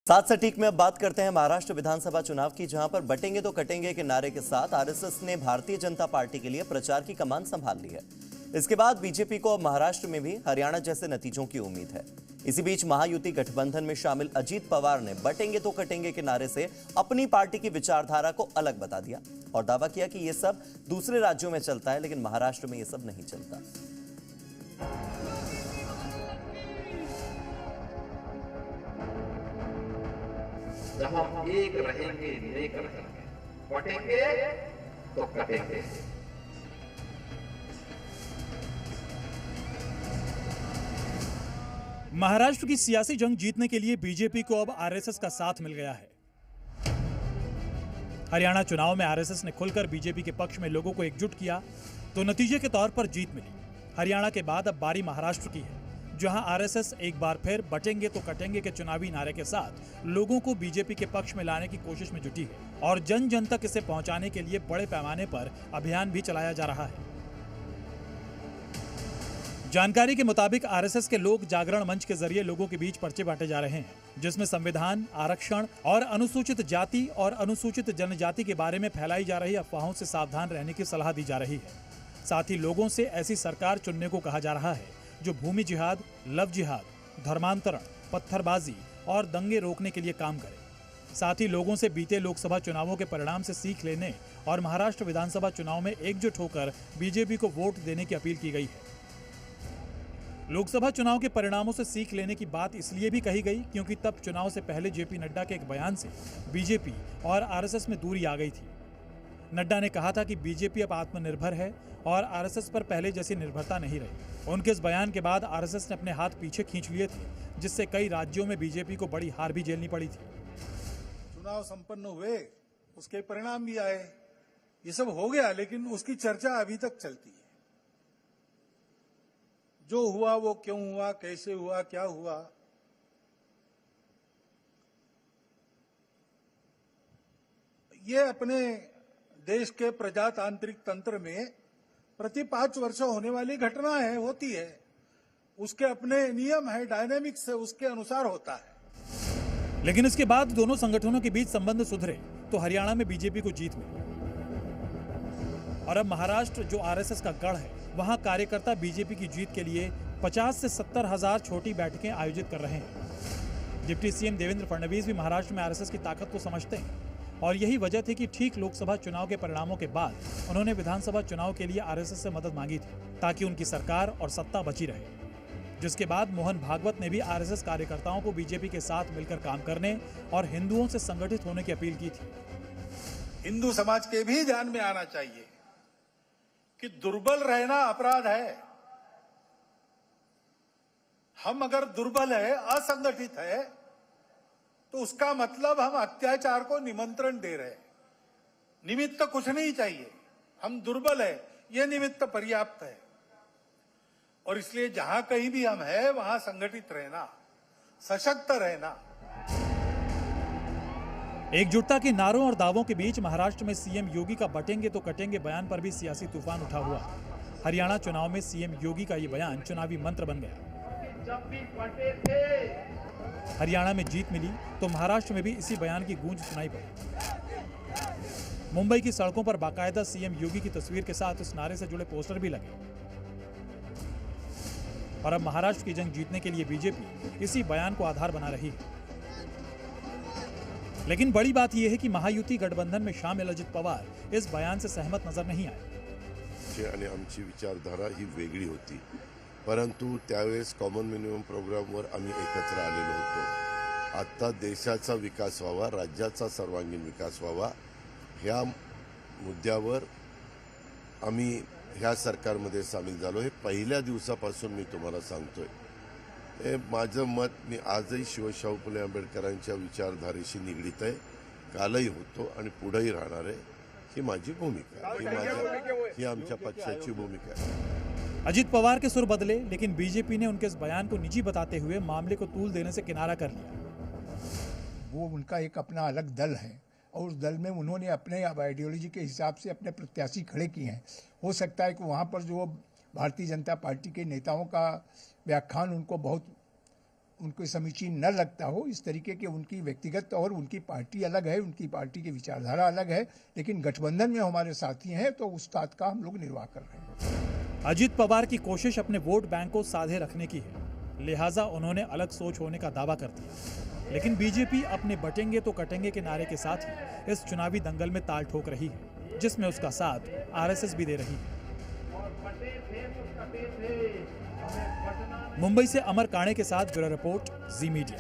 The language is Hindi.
साथ सटीक में अब बात करते हैं महाराष्ट्र विधानसभा चुनाव की, जहां पर बटेंगे तो कटेंगे के नारे के साथ आरएसएस ने भारतीय जनता पार्टी के लिए प्रचार की कमान संभाल ली है। इसके बाद बीजेपी को अब महाराष्ट्र में भी हरियाणा जैसे नतीजों की उम्मीद है। इसी बीच महायुति गठबंधन में शामिल अजीत पवार ने बटेंगे तो कटेंगे के नारे से अपनी पार्टी की विचारधारा को अलग बता दिया और दावा किया कि यह सब दूसरे राज्यों में चलता है, लेकिन महाराष्ट्र में यह सब नहीं चलता। जब हम एक रहेंगे, नेक रहेंगे, बटेंगे तो कटेंगे। महाराष्ट्र की सियासी जंग जीतने के लिए बीजेपी को अब आरएसएस का साथ मिल गया है। हरियाणा चुनाव में आरएसएस ने खुलकर बीजेपी के पक्ष में लोगों को एकजुट किया तो नतीजे के तौर पर जीत मिली। हरियाणा के बाद अब बारी महाराष्ट्र की है, जहां आरएसएस एक बार फिर बटेंगे तो कटेंगे के चुनावी नारे के साथ लोगों को बीजेपी के पक्ष में लाने की कोशिश में जुटी है और जन जन तक इसे पहुंचाने के लिए बड़े पैमाने पर अभियान भी चलाया जा रहा है। जानकारी के मुताबिक आरएसएस के लोक जागरण मंच के जरिए लोगों के बीच पर्चे बांटे जा रहे हैं, जिसमें संविधान, आरक्षण और अनुसूचित जाति और अनुसूचित जनजाति के बारे में फैलाई जा रही अफवाहों से सावधान रहने की सलाह दी जा रही है। साथ ही लोगों से ऐसी सरकार चुनने को कहा जा रहा है जो भूमि जिहाद, लव जिहाद, धर्मांतरण, पत्थरबाजी और दंगे रोकने के लिए काम करे। साथ ही लोगों से बीते लोकसभा चुनावों के परिणाम से सीख लेने और महाराष्ट्र विधानसभा चुनाव में एकजुट होकर बीजेपी को वोट देने की अपील की गई है। लोकसभा चुनाव के परिणामों से सीख लेने की बात इसलिए भी कही गई क्योंकि तब चुनाव से पहले जेपी नड्डा के एक बयान से बीजेपी और आरएसएस में दूरी आ गई थी। नड्डा ने कहा था कि बीजेपी अब आत्मनिर्भर है और आरएसएस पर पहले जैसी निर्भरता नहीं रही। उनके इस बयान के बाद आरएसएस ने अपने हाथ पीछे खींच लिए थे, जिससे कई राज्यों में बीजेपी को बड़ी हार भी झेलनी पड़ी थी। चुनाव संपन्न हुए, उसके परिणाम भी आए, ये सब हो गया, लेकिन उसकी चर्चा अभी तक चलती है। जो हुआ वो क्यों हुआ, कैसे हुआ, क्या हुआ, ये अपने देश के प्रजातांत्रिक तंत्र में प्रति 5 वर्ष होने वाली घटना है, होती है। उसके अपने नियम है, डायनेमिक्स है, उसके अनुसार होता है। लेकिन इसके बाद दोनों संगठनों के बीच संबंध सुधरे तो हरियाणा में बीजेपी को जीत मिली और अब महाराष्ट्र, जो आरएसएस का गढ़ है, वहां कार्यकर्ता बीजेपी की जीत के लिए 50 से 70 हजार छोटी बैठकें आयोजित कर रहे हैं। डिप्टी सीएम देवेंद्र फडणवीस भी महाराष्ट्र में आरएसएस की ताकत को समझते हैं और यही वजह थी कि ठीक लोकसभा चुनाव के परिणामों के बाद उन्होंने विधानसभा चुनाव के लिए आरएसएस से मदद मांगी थी ताकि उनकी सरकार और सत्ता बची रहे। जिसके बाद मोहन भागवत ने भी आरएसएस कार्यकर्ताओं को बीजेपी के साथ मिलकर काम करने और हिंदुओं से संगठित होने की अपील की थी। हिंदू समाज के भी ध्यान में आना चाहिए कि दुर्बल रहना अपराध है। हम अगर दुर्बल है, असंगठित है, तो उसका मतलब हम अत्याचार को निमंत्रण दे रहे हैं। निमित्त कुछ नहीं चाहिए, हम दुर्बल है, यह निमित्त पर्याप्त है। और इसलिए जहां कहीं भी हम है, वहां संगठित रहना, सशक्त रहना। एकजुटता के नारों और दावों के बीच महाराष्ट्र में सीएम योगी का बटेंगे तो कटेंगे बयान पर भी सियासी तूफान उठा हुआ। हरियाणा चुनाव में सीएम योगी का ये बयान चुनावी मंत्र बन गया। हरियाणा में जीत मिली तो महाराष्ट्र में भी इसी बयान की गूंज सुनाई पड़ी। मुंबई की सड़कों पर बाकायदा सीएम योगी की तस्वीर के साथ इस नारे से जुड़े पोस्टर भी लगे और अब महाराष्ट्र की जंग जीतने के लिए बीजेपी इसी बयान को आधार बना रही है। लेकिन बड़ी बात यह है कि महायुति गठबंधन में शामिल अजित पवार इस बयान से सहमत नजर नहीं आए। आणि आमची विचारधारा ही वेगळी होती, परंतु त्यावेळेस कॉमन मिनिमम प्रोग्रामवर आम्ही एकत्र आलेलो होतो। आता देशाचा विकास व्हावा, राज्याचा सर्वांगीण विकास व्हावा, ह्या मुद्द्यावर आम्ही ह्या सरकारमध्ये सामील झालो। हे पहिल्या दिवसापासून मी तुम्हाला सांगतोय। हे माझं मत, मी आजही शिवशाहू फुले आंबेडकरांच्या विचारधारेशी निगडीत आहे, कालही होतो आणि पुढेही राहणार आहे। ही माझी भूमिका आहे, ही आमच्या पक्षाची भूमिका आहे। अजित पवार के सुर बदले, लेकिन बीजेपी ने उनके इस बयान को निजी बताते हुए मामले को तूल देने से किनारा कर लिया। वो उनका एक अपना अलग दल है और उस दल में उन्होंने अपने आइडियोलॉजी के हिसाब से अपने प्रत्याशी खड़े किए हैं। हो सकता है कि वहाँ पर जो भारतीय जनता पार्टी के नेताओं का व्याख्यान उनको बहुत उनको समीचीन न लगता हो, इस तरीके के उनकी व्यक्तिगत और उनकी पार्टी अलग है, उनकी पार्टी की विचारधारा अलग है, लेकिन गठबंधन में हमारे साथी हैं तो उस बात का हम लोग निर्वाह कर रहे हैं। अजित पवार की कोशिश अपने वोट बैंक को साधे रखने की है, लिहाजा उन्होंने अलग सोच होने का दावा कर दिया। लेकिन बीजेपी अपने बटेंगे तो कटेंगे के नारे के साथ ही इस चुनावी दंगल में ताल ठोक रही है, जिसमें उसका साथ आरएसएस भी दे रही है। मुंबई से अमर काणे के साथ ब्यूरो रिपोर्ट, जी मीडिया।